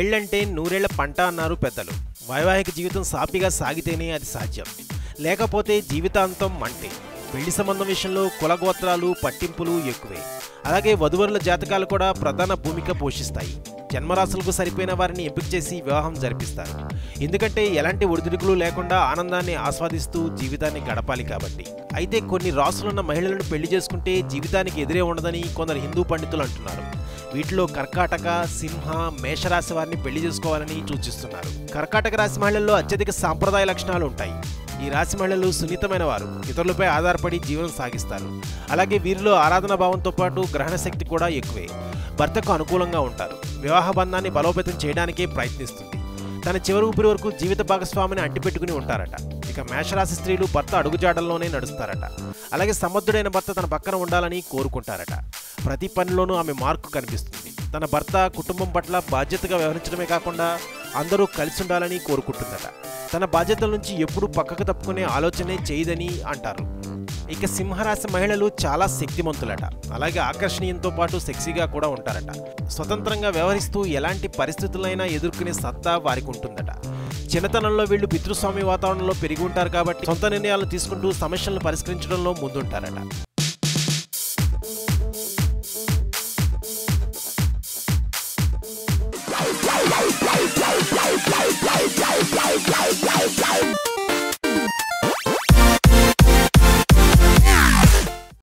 పెళ్ళంటే నూరేళ్ల పంట అన్నారు పెద్దలు. వైవాహిక జీవితం సాఫీగా సాగితేనే అది సాధ్యం, లేకపోతే జీవితాంతం మంటే. పెళ్లి సంబంధం విషయంలో కులగోత్రాలు పట్టింపులు ఎక్కువే. అలాగే వధువరుల జాతకాలు కూడా ప్రధాన భూమిక పోషిస్తాయి. జన్మరాశులకు సరిపోయిన వారిని ఎంపిక చేసి వివాహం జరిపిస్తారు. ఎందుకంటే ఎలాంటి ఒడిదుడుకులు లేకుండా ఆనందాన్ని ఆస్వాదిస్తూ జీవితాన్ని గడపాలి కాబట్టి. అయితే కొన్ని రాసులున్న మహిళలను పెళ్లి చేసుకుంటే జీవితానికి ఎదురే ఉండదని కొందరు హిందూ పండితులు అంటున్నారు. వీటిలో కర్కాటక, సింహ, మేషరాశి వారిని పెళ్లి చేసుకోవాలని సూచిస్తున్నారు. కర్కాటక రాశి మహిళల్లో అత్యధిక సాంప్రదాయ లక్షణాలు ఉంటాయి. ఈ రాశి మహిళలు సున్నితమైన వారు, ఇతరులపై ఆధారపడి జీవనం సాగిస్తారు. అలాగే వీరిలో ఆరాధనా భావంతో పాటు గ్రహణ శక్తి కూడా ఎక్కువే. భర్తకు అనుకూలంగా ఉంటారు. వివాహ బంధాన్ని బలోపేతం చేయడానికే ప్రయత్నిస్తుంది. తన చివరి ఊపిరి వరకు జీవిత భాగస్వామిని అంటిపెట్టుకుని ఉంటారట. ఇక మేషరాశి స్త్రీలు భర్త అడుగుజాడల్లోనే నడుస్తారట. అలాగే సమర్థుడైన భర్త తన పక్కన ఉండాలని కోరుకుంటారట. ప్రతి పనిలోనూ ఆమె మార్కు కనిపిస్తుంది. తన భర్త కుటుంబం పట్ల బాధ్యతగా వ్యవహరించడమే కాకుండా అందరూ కలిసి ఉండాలని కోరుకుంటుందట. తన బాధ్యతల నుంచి ఎప్పుడూ పక్కకు తప్పుకునే ఆలోచనే చేయదని అంటారు. ఇక సింహరాశి మహిళలు చాలా శక్తిమంతులట. అలాగే ఆకర్షణీయంతో పాటు సెక్సీగా కూడా ఉంటారట. స్వతంత్రంగా వ్యవహరిస్తూ ఎలాంటి పరిస్థితులైనా ఎదుర్కొనే సత్తా వారికి ఉంటుందట. చిన్నతనంలో వీళ్ళు పితృస్వామి వాతావరణంలో పెరిగి ఉంటారు కాబట్టి సొంత నిర్ణయాలను తీసుకుంటూ సమస్యలను పరిష్కరించడంలో ముందుంటారట.